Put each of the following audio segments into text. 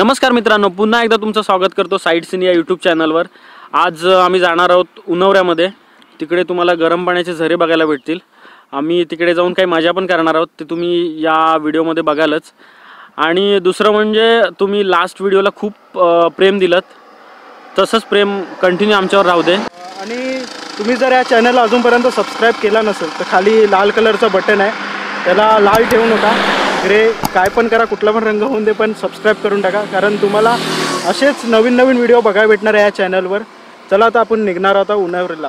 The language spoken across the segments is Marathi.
नमस्कार मित्रांनो, पुन्हा एकदा तुमचं स्वागत करतो साइट सीन या यूट्यूब चॅनलवर। आज आम्ही जाणार आहोत उन्हावऱ्यामध्ये। तिकडे तुम्हाला गरम पाण्याचे झरे बघायला भेटतील। आम्ही तिकडे जाऊन काही मजा पण करणार आहोत, ते तुम्ही या व्हिडिओमध्ये बघालच। आणि दुसरं म्हणजे तुम्ही लास्ट व्हिडिओला खूप प्रेम दिलत, तसंच प्रेम कंटिन्यू आमच्यावर राहू दे। आणि तुम्ही जर या चॅनलला अजूनपर्यंत सबस्क्राइब केला नसेल तर खाली लाल कलरचं बटन आहे, त्याला लाल ठेवू नका। ग्रे काय पण करा, कुठला पण रंग होऊन दे, पण सबस्क्राइब करून टाका, कारण तुम्हाला असेच नवीन नवीन व्हिडिओ बघायला भेटणार आहे या चॅनलवर। चला आता आपण निघणार आहोत उन्हावऱ्याला।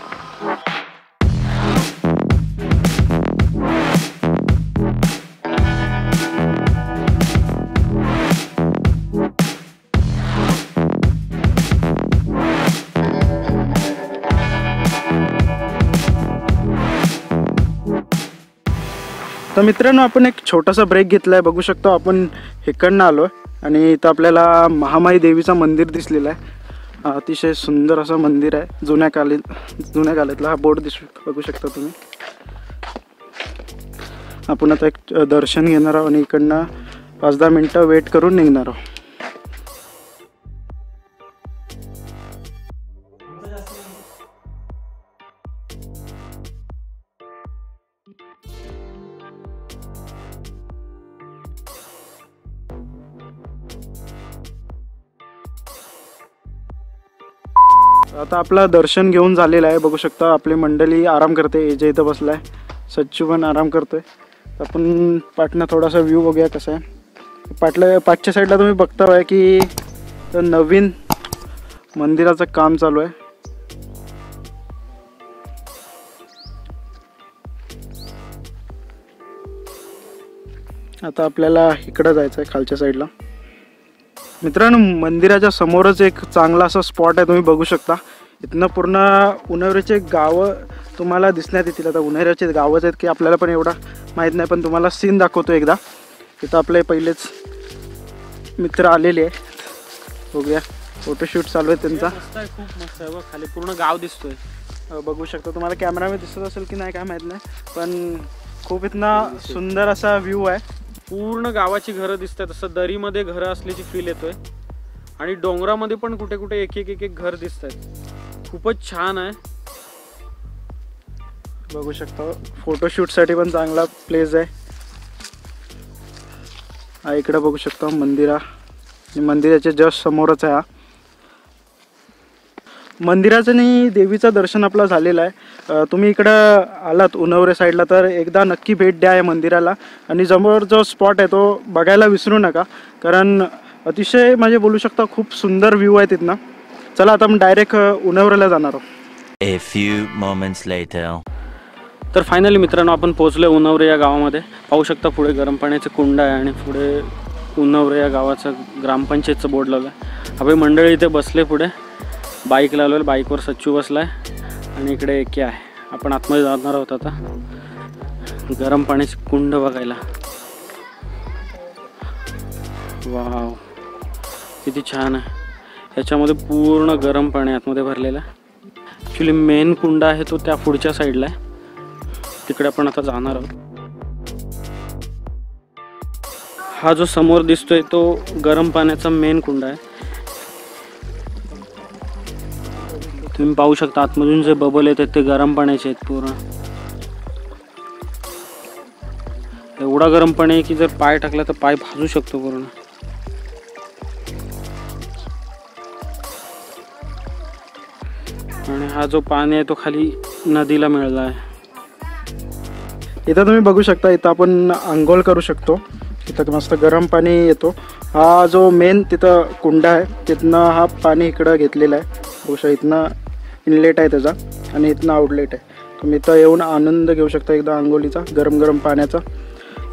तर मित्रांनो, आपण एक छोटासा ब्रेक घेतला आहे। बघू शकतो आपण इकडनं आलो आणि इथं आपल्याला महामाई देवीचं मंदिर दिसलेलं आहे। अतिशय सुंदर असं मंदिर आहे, जुन्या काळातला हा बोर्ड बघू शकता तुम्ही। आपण आता एक दर्शन घेणार आहोत आणि इकडनं 5-10 मिनटं वेट करून निघणार आहोत। आता आपला दर्शन घेऊन झालेलं आहे। बघू शकता आपली मंडळी आराम करते, जे इथं बसलाय सच्चू पण आराम करतोय। आपण पाठनं थोडासा व्ह्यू बघूया कसा आहे। पाठच्या साईडला तुम्ही बघताय की नवीन मंदिराचं काम चालू आहे। आता आपल्याला इकडं जायचं आहे, खालच्या साईडला। मित्रांनो, मंदिराच्या समोरच एक चांगला असा स्पॉट आहे, तुम्ही बघू शकता। इथनं पूर्ण उन्हावऱ्याचे गाव तुम्हाला दिसण्यात येतील। आता उन्हावऱ्याचे गावच आहेत की आपल्याला पण एवढा माहीत नाही, पण तुम्हाला सीन दाखवतो एकदा। इथं आपले पहिलेच मित्र आलेले आहेत, बघूया फोटोशूट चालू आहे त्यांचा। खूप मस्त आहे, खाली पूर्ण गाव दिसतोय। बघू शकता, तुम्हाला कॅमेरामध्ये दिसत असेल की नाही काय माहीत नाही, पण खूप इथनं सुंदर असा व्ह्यू आहे। पूर्ण गावाची घरं दिसतात, असं दरीमध्ये घरं असल्याची फील येतोय। आणि डोंगरामध्ये पण कुठे कुठे एक एक घर दिसत आहेत। खूपच छान आहे, बघू शकता। फोटोशूटसाठी पण चांगला प्लेस आहे हा। इकडे बघू शकता मंदिराच्या जस्ट समोरच आहे हा। मंदिराचं आणि देवीचं दर्शन आपलं झालेलं आहे। तुम्ही इकडं आलात उन्हावरे साईडला तर एकदा नक्की भेट द्या या मंदिराला। आणि समोर जो स्पॉट आहे तो बघायला विसरू नका, कारण अतिशय म्हणजे बोलू शकता खूप सुंदर व्ह्यू आहे तिथनं। चला आता आपण डायरेक्ट उन्हावऱ्याला जाणार आहोत। A few moments later. तर फायनली मित्रांनो, आपण पोहोचलोय उन्हावरे या गावामध्ये। पाहू शकता पुढे गरम पाण्याचे कुंड आहे आणि पुढे उन्हावरे या गावाचं ग्रामपंचायतचं बोर्ड लावलं आहे। आपली मंडळी इथे बसले, पुढे बाईक लावलेलं, बाईकवर सच्चू बसलाय आणि इकडे एके आहे। आपण आतमध्ये जाणार आहोत आता गरम पाण्याचे कुंड बघायला। वाव, किती छान आहे। याच्यामध्ये पूर्ण गरम पाणी आतमध्ये भरलेलं आहे। ॲक्च्युली मेन कुंड आहे तो त्या पुढच्या साईडला आहे, तिकडे आपण आता जाणार आहोत। हा जो समोर दिसतोय तो गरम पाण्याचा मेन कुंड आहे। तुम्ही पाहू शकता आतमधून जे बबल येतात ते गरम पाण्याचे आहेत। पूर्ण एवढा गरम पाणी आहे की जर पाय टाकला तर पाय भाजू शकतो पूर्ण। आणि हा जो पाणी आहे तो खाली नदीला मिळाला आहे। इथं तुम्ही बघू शकता, इथं आपण आंघोळ करू शकतो। इथं मस्त गरम पाणी येतो। हा जो मेन तिथं कुंड आहे तिथनं हा पाणी इकडं घेतलेला आहे। बघू शकता इथनं इनलेट आहे त्याचा आणि इथनं आउटलेट आहे। तुम्ही इथं येऊन आनंद घेऊ शकता एकदा आंघोळीचा, गरम गरम पाण्याचा।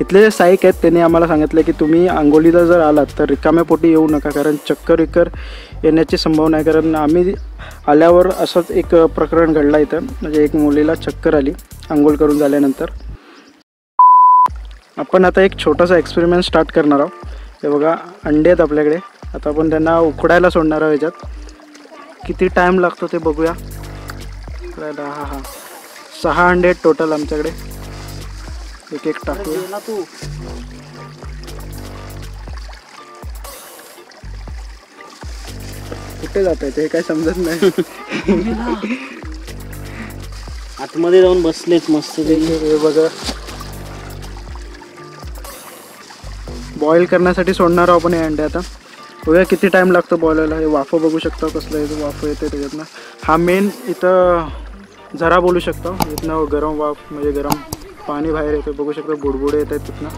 इथले जे साईक आहेत त्यांनी आम्हाला सांगितलं की तुम्ही आंघोळीला जर आलात तर रिकाम्या पोटी येऊ नका, कारण चक्कर येण्याची संभावना आहे। कारण आम्ही आल्यावर असंच एक प्रकरण घडला इथं, म्हणजे एक मुलीला चक्कर आली आंघोळ करून झाल्यानंतर। आपण आता एक छोटासा एक्सपेरिमेंट स्टार्ट करणार आहोत। हे बघा, अंडे आहेत आपल्याकडे। आता आपण त्यांना उकडायला सोडणार आहोत। याच्यात किती टाईम लागतो ते बघूया उकडायला। हा 6 अंडे टोटल आमच्याकडे। एक एक टाकूया। कुठे जात आहे ते काय समजत नाही. आतमध्ये जाऊन बसलेत मस्त. हे बघा बॉईल करण्यासाठी सोडणार आहोत आपण हे अंडे. आता बघूया किती टाइम लागतो बॉयलायला. हे वाफं बघू शकता कसलं आहे, वाफं येते त्याच्यातनं. हा मेन इथं झरा बोलू शकतो. इथनं गरम वाफ म्हणजे गरम पाणी बाहेर येते बघू शकता. बुडबुडे येत आहेत तिथनं.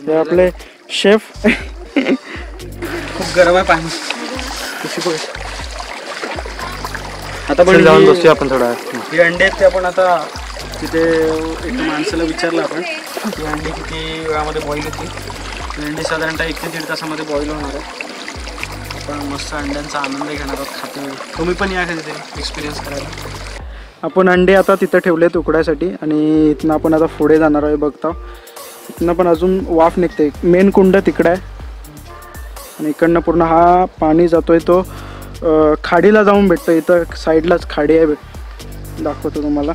हे आपले शेफ. खूप गरम आहे पाणी. आता पण जाऊन बसूया आपण थोडा. हे अंडे आहेत ते आपण आता तिथे एका माणसाला विचारलं आपण की अंडी किती वेळामध्ये बॉईल होती. अंडी साधारणतः 1 ते 1.5 तासामध्ये बॉईल होणार आहे. आपण मस्त अंड्यांचा आनंद घेणार आहोत खाते वेळी. तुम्ही पण या कधीतरी एक्सपिरियन्स करायला. आपण अंडे आता तिथं ठेवलेत उकडायसाठी आणि इथनं आपण आता पुढे जाणार आहे. बघता इथनं पण अजून वाफ निघते. मेन कुंड तिकडं आहे आणि इकडनं पूर्ण हा पाणी जातोय तो खाडीला जाऊन भेटतो. इथं साईडलाच खाडी आहे, दाखवतो तुम्हाला.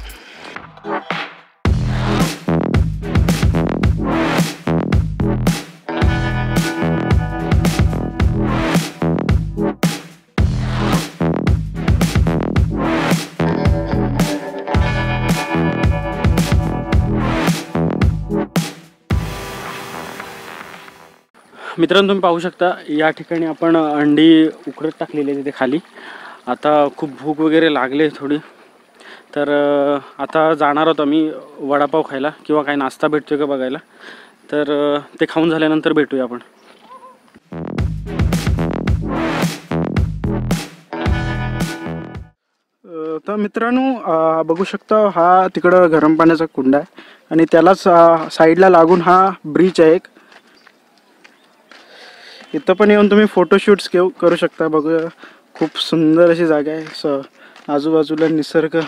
मित्रांनो तुम्ही पाहू शकता या ठिकाणी आपण अंडी उकडत टाकलेली आहे तिथे खाली. आता खूप भूक वगैरे लागले थोडी, तर आता जाणार आहोत आम्ही वडापाव खायला किंवा काही नाश्ता भेटतोय का बघायला. तर ते खाऊन झाल्यानंतर भेटूया आपण. तर मित्रांनो बघू शकता हा तिकडं गरम पाण्याचा कुंड आहे आणि त्यालाच साईडला लागून हा ब्रिज आहे एक. इथं पण येऊन तुम्ही फोटोशूट्स करू शकता. बघूया खूप सुंदर अशी जागा आहे. आजूबाजूला निसर्ग.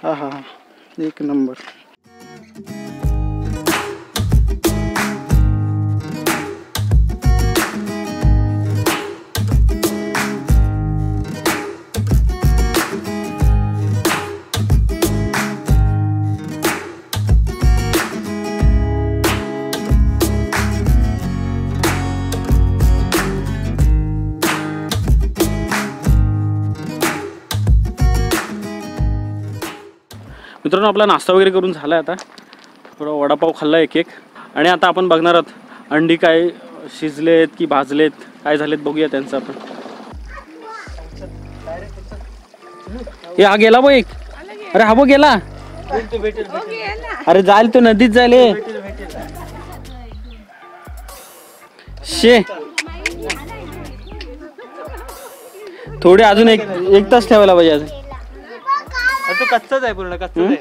हा हा हा, एक नंबर. मित्रांनो आपला नाश्ता वगैरे करून झाला आहे. आता थोडा वडापाव खाल्ला एक आणि आता आपण बघणार आहोत अंडी काय शिजलेत की भाजलेत काय झालेत बघूया त्यांचं आपण. हे हा गेला बघ एक. अरे हा बघ गेला. अरे जाईल तो नदीत जाईल. शे थोडे अजून एक तास ठेवायला पाहिजे अजून. तो कच्चाच आहे पूर्ण कच्चाच आहे.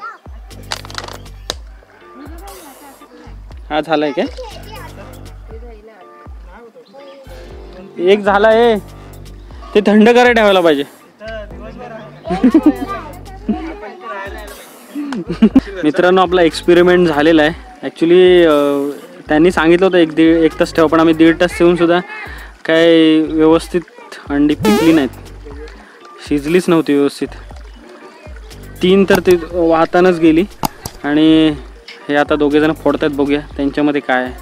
हा झालाय काय एक झालाय. ते थंड करायला ठेवायला पाहिजे. मित्रांनो आपला एक्सपेरिमेंट झालेला आहे. ॲक्च्युली त्यांनी सांगितलं होतं एक तास ठेवा, पण आम्ही 1.5 तास ठेवून सुद्धा काय व्यवस्थित अंडी पिकली नाहीत, शिजलीच नव्हती व्यवस्थित. 3 तर ते वाहतानच गेली. आणि हे आता दोघेजण फोडतात. बघूया त्यांच्यामध्ये काय आहे,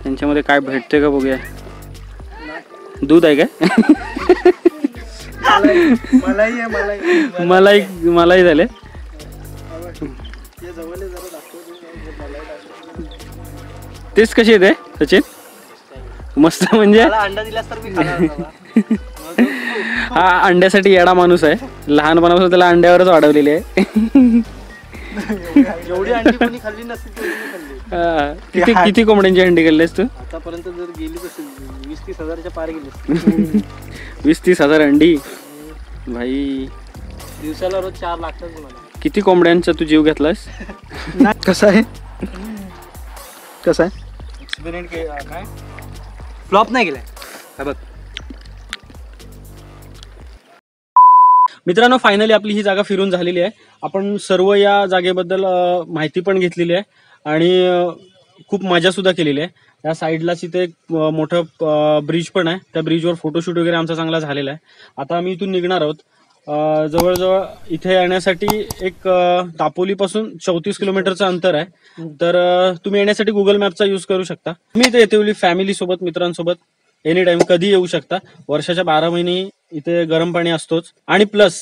त्यांच्यामध्ये काय भेटते का बघूया. दूध आहे काय? मलाही झाले. तेच कशी येते सचिन? मस्त म्हणजे अंडा दिलास तर मी खाणार. हा अंड्यासाठी येडा माणूस आहे. लहानपणापासून त्याला अंड्यावरच वाढवलेली आहे. एवढी अंडी कोणी खाल्ली नसती खाल्ली. किती कोंबड्यांची अंडी खाल्लीस तू आतापर्यंत? जर गेली असेल 20-30 हजारच्या पार गेली. 20-30 हजार अंडी भाई. दिवसाला रोज 4 लागतात तुम्हाला. किती कोंबड्यांचा तू जीव घेतलास? कसं आहे कसं आहे एक्सपेरिमेंट काय फ्लॉप नाही केलाय काय बघ. मित्रांनो फायनली आपली ही जागा फिरून झालेली आहे. आपण सर्व या जागेबद्दल माहिती पण घेतलेली आहे आणि खूप मजा सुद्धा केलेली आहे. त्या साईडलाच इथे एक मोठं ब्रिज पण आहे. त्या ब्रिजवर फोटोशूट वगैरे आमचा चांगला झालेला आहे. आता आम्ही इथून निघणार आहोत. जवळजवळ इथे येण्यासाठी एक दापोलीपासून 34 किलोमीटरचं अंतर आहे. तर तुम्ही येण्यासाठी गुगल मॅपचा यूज करू शकता. तुम्ही इथे येतेवली फॅमिली सोबत, मित्रांसोबत एनी टाइम कधी येऊ शकता. वर्षाच्या 12 महिने इथे गरम पाणी असतोच. आणि प्लस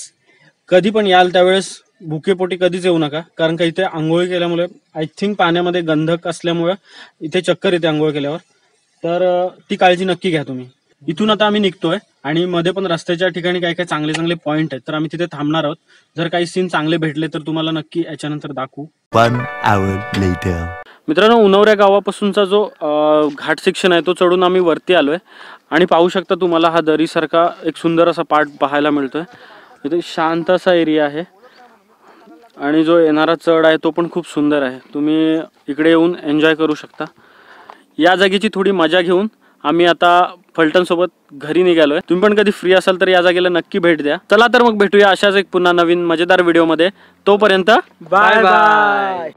कधी पण याल त्यावेळेस भुकेपोटी कधीच येऊ नका, कारण का इथे आंघोळी केल्यामुळे आय थिंक पाण्यामध्ये गंधक असल्यामुळे इथे चक्कर येते आंघोळ केल्यावर. तर ती काळजी नक्की घ्या तुम्ही. इथून आता आम्ही निघतोय आणि मध्ये पण रस्त्याच्या ठिकाणी काही काही चांगले चांगले पॉइंट आहेत, तर आम्ही तिथे थांबणार आहोत. जर काही सीन चांगले भेटले तर तुम्हाला नक्की याच्यानंतर दाखवू. 1 hour later. मित्रांनो, उनवऱ्या गावापासूनचा जो घाट सेक्शन आहे तो चढून आम्ही वरती आलोय आणि पाहू शकता तुम्हाला हा दरीसारखा एक सुंदर असा पार्ट पाहायला मिळतोय. इथे शांत असा एरिया आहे आणि जो येणारा चढ आहे तो पण खूप सुंदर आहे. तुम्ही इकडे येऊन एन्जॉय करू शकता. या जागेची थोडी मजा घेऊन आम्ही आता फलटण सोबत घरी निघालोय. तुम्ही पण कधी फ्री असाल तर या जागेला नक्की भेट द्या. चला तर मग भेटूया अशाच एक पुन्हा नवीन मजेदार व्हिडिओमध्ये. तोपर्यंत बाय बाय.